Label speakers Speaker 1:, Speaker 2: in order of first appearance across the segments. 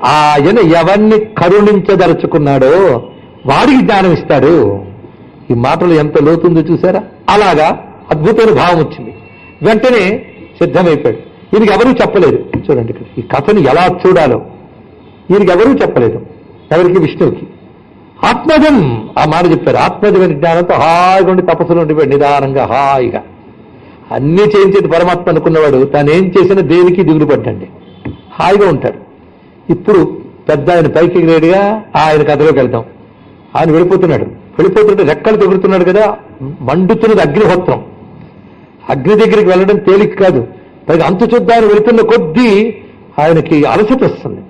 Speaker 1: ఆయన ఎవరిని కరుణించదలుచుకున్నాడో వాడికి జ్ఞానం ఇస్తాడు. ఈ మాటలు ఎంత లోతుందో చూసారా? అలాగా అద్భుతమైన భావం వచ్చింది. వెంటనే సిద్ధమైపోయాడు. ఈయనకి ఎవరూ చెప్పలేదు. చూడండి ఇక్కడ ఈ కథను ఎలా చూడాలో ఈయనకి ఎవరూ చెప్పలేదు. ఎవరికి? విష్ణువుకి. ఆత్మజం ఆ మాట చెప్పారు. ఆత్మజమైన జ్ఞానంతో హాయిగా ఉండి తపస్సులు ఉండిపోయాడు నిదానంగా హాయిగా. అన్నీ చేయించేది పరమాత్మ అనుకున్నవాడు తానేం చేసినా దేనికి దిగులు పడ్డండి, హాయిగా ఉంటాడు. ఇప్పుడు పెద్ద ఆయన పైకి గ్రేడ్గా ఆయన కథలోకి వెళ్తాం. ఆయన వెళ్ళిపోతుంటే రెక్కలు తగులుతున్నాడు కదా, మండుతున్నది అగ్నిహోత్రం. అగ్ని దగ్గరికి వెళ్ళడం తేలిక కాదు. పైగా అంతు చూద్దాన్ని వెళుతున్న కొద్దీ ఆయనకి అలసట వస్తుంది.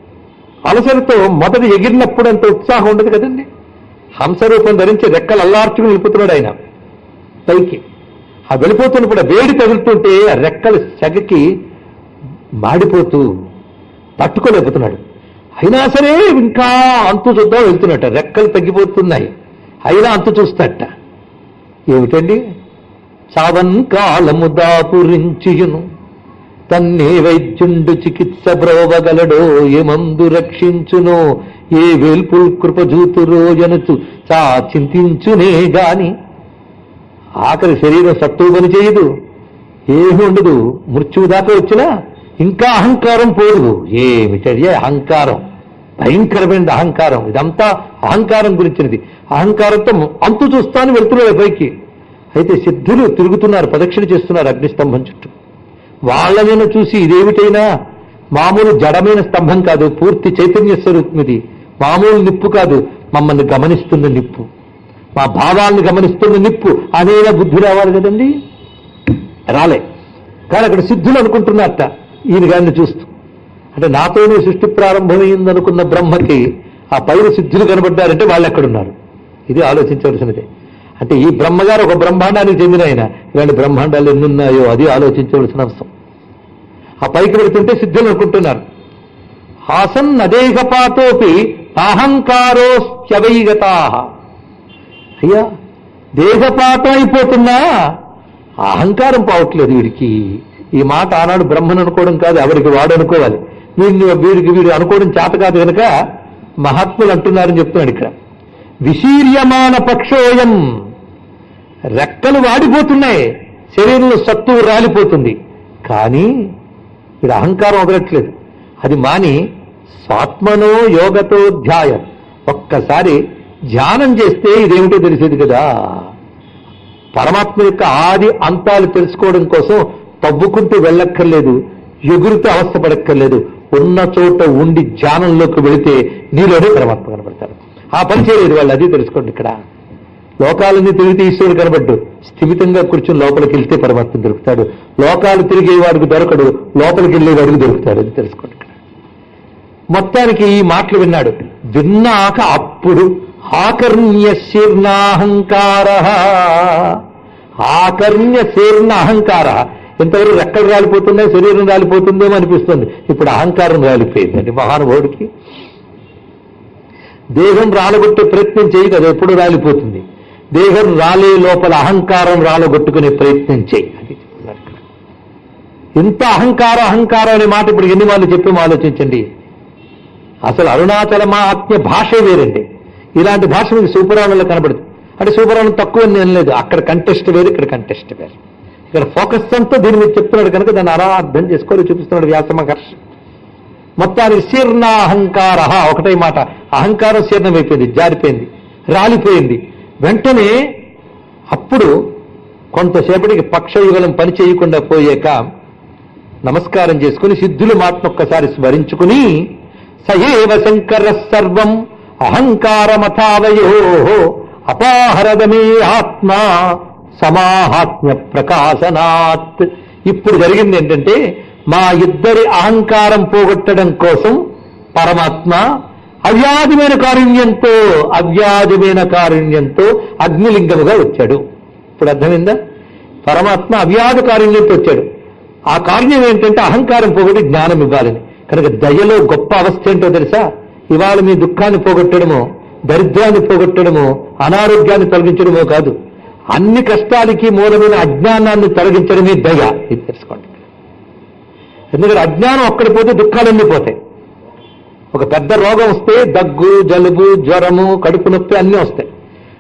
Speaker 1: అలసటతో మొదట ఎగిరినప్పుడు అంత ఉత్సాహం ఉండదు కదండి. హంసరూపం ధరించి రెక్కలు అల్లార్చుకుని వెళ్ళిపోతున్నాడు ఆయన పైకి. ఆ వెళ్ళిపోతున్నప్పుడు వేడి తగులుతుంటే ఆ రెక్కల సెగకి మాడిపోతూ తట్టుకోలేకపోతున్నాడు. అయినా సరే ఇంకా అంతు చూద్దాం వెళ్తున్నట్ట. రెక్కలు తగ్గిపోతున్నాయి, అయినా అంతు చూస్తాట. ఏమిటండి? చావన్ కాలము దాపురించియును తన్నే వైద్యుండు చికిత్స బ్రోవగలడో ఏ మందు రక్షించునో ఏ వేల్పుల్ కృపజూతురో జనుచు చా చింతించునే గాని ఆఖరి శరీరం సత్తువు పని చేయదు, ఏమి ఉండదు. మృత్యువు దాకా వచ్చినా ఇంకా అహంకారం పోదు. ఏమిటది అహంకారం? భయంకరమైన అహంకారం. ఇదంతా అహంకారం గురించినది. అహంకారంతో అంతు చూస్తాను వెళ్తున్నాడు పైకి. అయితే సిద్ధులు తిరుగుతున్నారు, ప్రదక్షిణ చేస్తున్నారు అగ్నిస్తంభం చుట్టూ. వాళ్ళనైనా చూసి ఇదేమిటైనా మామూలు జడమైన స్తంభం కాదు, పూర్తి చైతన్య స్వరూపం ఇది. మామూలు నిప్పు కాదు, మమ్మల్ని గమనిస్తున్న నిప్పు, మా భావాలను గమనిస్తున్న నిప్పు అనేలా బుద్ధి రావాలి కదండి. రాలే. కానీ అక్కడ సిద్ధులు అనుకుంటున్నట్ట ఈయన గారిని చూస్తూ. అంటే నాతోనే సృష్టి ప్రారంభమైందనుకున్న బ్రహ్మకి ఆ పైన సిద్ధులు కనబడ్డారంటే వాళ్ళు ఎక్కడున్నారు? ఇది ఆలోచించవలసినదే. అంటే ఈ బ్రహ్మగారు ఒక బ్రహ్మాండానికి చెందిన ఆయన, ఇలాంటి బ్రహ్మాండాలు ఎన్నున్నాయో అది ఆలోచించవలసిన అంశం. ఆ పైకి పెడుతుంటే సిద్ధులు అనుకుంటున్నారు. హాసన్ అదేహపాతోపి అహంకారోస్త్యవైగతా. అయ్యా, దేహపాతం అయిపోతున్నా అహంకారం పోవట్లేదు వీడికి. ఈ మాట ఆనాడు బ్రహ్మను అనుకోవడం కాదు, ఎవరికి వాడు అనుకోవాలి. వీడు అనుకోవడం చేత కాదు కనుక మహాత్ములు అంటున్నారని చెప్తున్నాడు ఇక్కడ. విశీర్యమాన పక్షోయం, రెక్కలు వాడిపోతున్నాయి, శరీరంలో సత్తువు రాలిపోతుంది, కానీ వీడు అహంకారం వదలట్లేదు. అది మాని స్వాత్మనో యోగతో ధ్యాయ, ఒక్కసారి ధ్యానం చేస్తే ఇదేమిటో తెలిసేది కదా. పరమాత్మ యొక్క ఆది అంతాలు తెలుసుకోవడం కోసం తవ్వుకుంటూ వెళ్ళక్కర్లేదు, ఎగురుతూ అవస్థపడక్కర్లేదు. ఉన్న చోట ఉండి ధ్యానంలోకి వెళితే నీలోనే పరమాత్మ కనబడతారు. ఆ పని చేయలేదు వాళ్ళు, అది తెలుసుకోండి. ఇక్కడ లోకాలన్నీ తిరిగితే ఈశ్వరుడు కనబడ్డు, స్థిమితంగా కూర్చుని లోపలికి వెళ్తే పరమాత్మ దొరుకుతాడు. లోకాలు తిరిగేవాడికి దొరకడు, లోపలికి వెళ్ళేవాడికి దొరుకుతాడు. అది తెలుసుకోండి ఇక్కడ. మొత్తానికి ఈ మాటలు విన్నాడు. విన్నాక అప్పుడు ఆకర్ణ్య శీర్ణాహంకార, ఆకర్ణ్య శీర్ణ అహంకార. ఇంతవరకు రెక్కలు రాలిపోతున్నాయి, శరీరం రాలిపోతుందేమో అనిపిస్తుంది, ఇప్పుడు అహంకారం రాలిపోయిందండి మహానుభావుడికి. దేహం రాలగొట్టే ప్రయత్నం చేయి కదా, ఎప్పుడు రాలిపోతుంది. దేహం రాలే లోపల అహంకారం రాలగొట్టుకునే ప్రయత్నం చేయి. అది చెప్తున్నారు ఇక్కడ. ఇంత అహంకారం అనే మాట ఇప్పుడు ఎన్ని వాళ్ళు చెప్పి ఆలోచించండి. అసలు అరుణాచల మహాత్మ్య భాషే వేరండి. ఇలాంటి భాష మీకు సూపరాణంలో కనబడుతుంది. అంటే సూపరాణం తక్కువ నేను లేదు, అక్కడ కంటెస్ట్ వేరు, ఇక్కడ కంటెస్ట్ వేరు. ఇక్కడ ఫోకస్ అంతా దీని మీద చెప్తున్నాడు కనుక దాన్ని అలా అర్థం చేసుకోవాలి చూపిస్తున్నాడు వ్యాస మహర్షి. మొత్తానికి శీర్ణాహంకార, ఒకటే మాట. అహంకారం శీర్ణమైపోయింది, జారిపోయింది, రాలిపోయింది. వెంటనే అప్పుడు కొంతసేపటికి పక్షయుగలం పని చేయకుండా పోయాక నమస్కారం చేసుకుని సిద్ధుల మాటను ఒక్కసారి స్మరించుకుని సయేవ శంకర సర్వం అహంకారమథావయో అపాహరదమే ఆత్మ సమాహాత్మ్య ప్రకాశనాత్. ఇప్పుడు జరిగింది ఏంటంటే, మా ఇద్దరి అహంకారం పోగొట్టడం కోసం పరమాత్మ అవ్యాజమైన కారుణ్యంతో అగ్నిలింగముగా వచ్చాడు. ఇప్పుడు అర్థమైందా? పరమాత్మ అవ్యాజ కారుణ్యంతో వచ్చాడు. ఆ కారుణ్యం ఏంటంటే అహంకారం పోగొట్టి జ్ఞానం ఇవ్వాలని. కనుక దయలో గొప్ప అవస్థ ఏంటో తెలుసా? ఇవాళ మీ దుఃఖాన్ని పోగొట్టడమో, దరిద్రాన్ని పోగొట్టడమో, అనారోగ్యాన్ని తొలగించడమో కాదు, అన్ని కష్టాలకి మూలమైన అజ్ఞానాన్ని తొలగించడమే దయ. ఇది తెలుసుకోండి. ఎందుకంటే అజ్ఞానం ఒక్కడి పోతే దుఃఖాలన్నీ పోతాయి. ఒక పెద్ద రోగం వస్తే దగ్గు, జలుబు, జ్వరము, కడుపు నొప్పి అన్నీ వస్తాయి.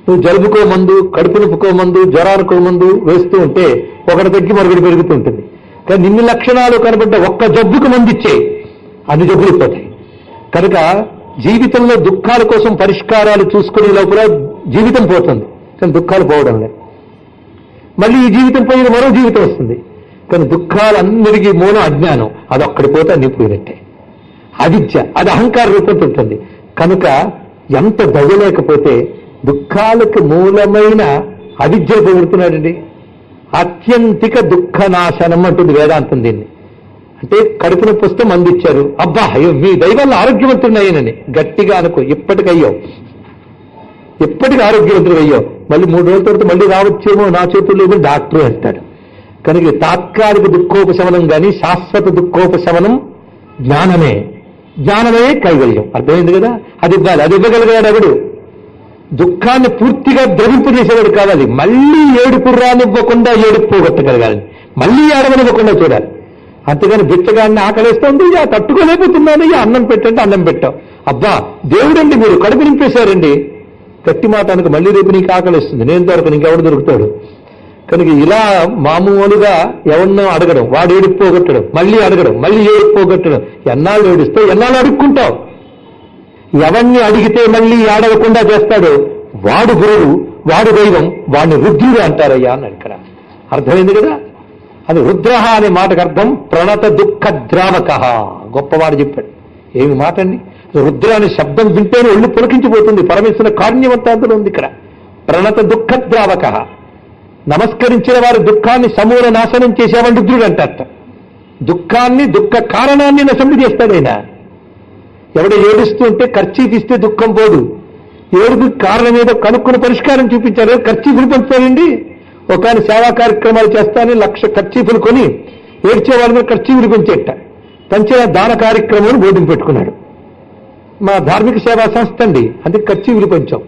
Speaker 1: నువ్వు జలుబుకో మందు, కడుపు నొప్పుకో మందు, జ్వరానికో మందు వేస్తూ ఉంటే ఒకటి తగ్గి మరొకటి పెరుగుతూ ఉంటుంది. కానీ ఇన్ని లక్షణాలు కనబడ్డ ఒక్క జబ్బుకు మందు ఇచ్చే అన్ని జబ్బులు పోతాయి. కనుక జీవితంలో దుఃఖాల కోసం పరిష్కారాలు చూసుకునే లోపల జీవితం పోతుంది, కానీ దుఃఖాలు పోవడం లేదు. మళ్ళీ ఈ జీవితం పోయిన మరో జీవితం వస్తుంది. కానీ దుఃఖాలన్నిటికీ మూలం అజ్ఞానం. అది ఒక్కడి పోతే అన్ని పోయినట్టే. అవిద్య, అది అహంకార రూపంతో ఉంటుంది. కనుక ఎంత దయలేకపోతే దుఃఖాలకు మూలమైన అవిద్య పొగుడుతున్నాడండి. అత్యంతిక దుఃఖ నాశనం అంటుంది వేదాంతం దీన్ని. అంటే కడుపు నొప్పి వస్తే మందు ఇచ్చారు, అబ్బా అయ్యో మీ దైవాల్లో ఆరోగ్యవంతున్నాయనని గట్టిగా అనుకో, ఇప్పటికి ఆరోగ్యవంతుడు అయ్యో, మళ్ళీ 3 రోజుల తర్వాత మళ్ళీ రావచ్చేమో, నా చేతుల్లో ఏమో డాక్టర్ అంటాడు. కనుక తాత్కాలిక దుఃఖోపశమనం కానీ శాశ్వత దుఃఖోపశమనం జ్ఞానమే. జ్ఞానమే కైవల్యం. అర్థమైంది కదా? అది ఇవ్వాలి. అది ఇవ్వగలిగాడు ఎవడు? దుఃఖాన్ని పూర్తిగా ద్రవింపజేసేవాడు కావాలి. మళ్ళీ ఏడుపు రానివ్వకుండా ఏడుపు పోగొట్టగలగాలి, మళ్ళీ ఏడవనివ్వకుండా చూడాలి. అంతేగాని బిచ్చగాడిని ఆకలిస్తుంది, తట్టుకోలేకపోతున్నాను, అన్నం పెట్టండి, అన్నం పెట్టాం. అబ్బా దేవుడండి మీరు కడుపు నింపేశారండి, గట్టి మాట అనుకు, మళ్ళీ రేపు నీకు ఆకలిస్తుంది, నేను దొరకను, ఇంకెవడు దొరుకుతాడు. కనుక ఇలా మామూలుగా ఎవరినో అడగడం, వాడు ఏడుపు పోగొట్టడం, మళ్ళీ అడగడం, మళ్ళీ ఏడుపు పోగొట్టడం, ఎన్నాళ్ళు ఏడుస్తావు, ఎన్నాళ్ళు అడుక్కుంటావు. ఎవరిని అడిగితే మళ్ళీ ఏడవకుండా చేస్తాడో వాడు గురువు, వాడు దైవం, వాడిని రుద్రుడు అంటారయ్యా అన్నాడు ఇక్కడ. అర్థమైంది కదా? అది రుద్రహ అనే మాటకు అర్థం ప్రణత దుఃఖ ద్రావక. గొప్పవాడు చెప్పాడు. ఏమి మాట అండి! రుద్ర అనే శబ్దం వింటేనే ఒళ్ళు పులకించిపోతుంది. పరమేశ్వర కారుణ్యవంతాంతులు ఉంది ఇక్కడ. ప్రణత దుఃఖ ద్రావక. నమస్కరించిన వారి దుఃఖాన్ని సమూల నాశనం చేసేవాడు రుద్రుడు అంటారట. దుఃఖాన్ని, దుఃఖ కారణాన్ని నశింప చేస్తాడైనా. ఎవడ ఏడుస్తూ ఉంటే ఖర్చీఫ్ ఇస్తే దుఃఖం పోదు. ఏడుపు కారణం ఏదో కనుక్కుని పరిష్కారం చూపించారు. ఖర్చీఫులు పంచుతారండి. ఒక ఆయన సేవా కార్యక్రమాలు చేస్తానని 1,00,000 ఖర్చీఫులు కొని ఏడ్చే వాళ్ళ మీద ఖర్చీఫులు పెంచేట. పంచిన దాన కార్యక్రమం బోర్డును పెట్టుకున్నాడు. మా ధార్మిక సేవా సంస్థ అండి, అందుకే ఖర్చీఫులు పెంచాం.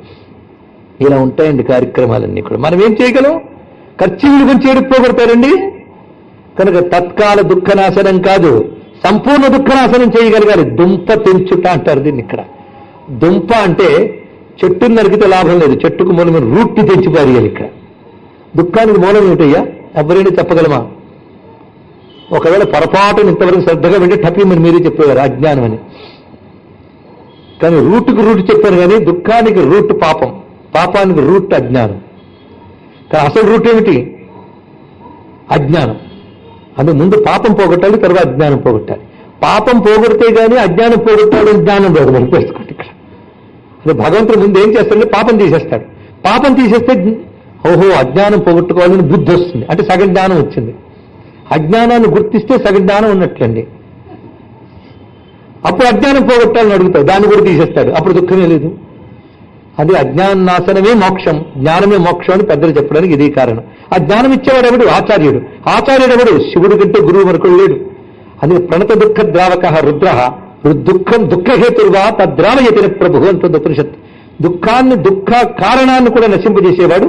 Speaker 1: ఇలా ఉంటాయండి కార్యక్రమాలన్నీ కూడా. మనం ఏం చేయగలం? ఖర్చీఫులు పెంచి ఏడుపు పోగొడతారండి. కనుక తత్కాల దుఃఖనాశనం కాదు, సంపూర్ణ దుఃఖనాశనం చేయగలగాలి. దుంప తెంచుట అంటారు దీన్ని ఇక్కడ. దుంప అంటే చెట్టును నరికితే లాభం లేదు, చెట్టుకు మూలమైన రూట్ని తెంచి పారేయాలి. ఇక్కడ దుఃఖానికి మూలం ఏమిటయ్యా? ఎవరైనా చెప్పగలమా? ఒకవేళ పొరపాటును ఇంతవరకు శ్రద్ధగా వింటే టపీమని మీరే చెప్పేవారు అజ్ఞానం అని. కానీ రూట్కి రూట్ చెప్పాను, కానీ దుఃఖానికి రూట్ పాపం, పాపానికి రూట్ అజ్ఞానం. కానీ అసలు రూట్ ఏమిటి? అజ్ఞానం. అందుకు ముందు పాపం పోగొట్టాలి, తర్వాత అజ్ఞానం పోగొట్టాలి. పాపం పోగొడితే కానీ అజ్ఞానం పోగొట్టాలి, జ్ఞానం పోగొట్టాలి. తెలుసుకోండి ఇక్కడ. అదే భగవంతుడు ముందు ఏం చేస్తాడంటే పాపం తీసేస్తాడు. పాపం తీసేస్తే ఓహో అజ్ఞానం పోగొట్టుకోవాలని బుద్ధి వస్తుంది, అంటే సగం జ్ఞానం వచ్చింది. అజ్ఞానాన్ని గుర్తిస్తే సగం జ్ఞానం ఉన్నట్లండి. అప్పుడు అజ్ఞానం పోగొట్టాలని అడుగుతావు, దాన్ని కూడా తీసేస్తాడు, అప్పుడు దుఃఖమే లేదు. అది అజ్ఞాన నాశనమే మోక్షం, జ్ఞానమే మోక్షం అని పెద్దలు చెప్పడానికి ఇది కారణం. ఆ జ్ఞానం ఇచ్చేవాడు ఎవడు? ఆచార్యుడు. ఆచార్యుడు ఎవడు? శివుడి కంటే గురువు మరొకడు లేడు. అందుకే ప్రణత దుఃఖ ద్రావక రుద్ర. దుఃఖం దుఃఖహేతుర్వా తద్రావయతిన ప్రభు అంటుంది ఉపనిషత్తు. దుఃఖాన్ని, దుఃఖ కారణాన్ని కూడా నశింపజేసేవాడు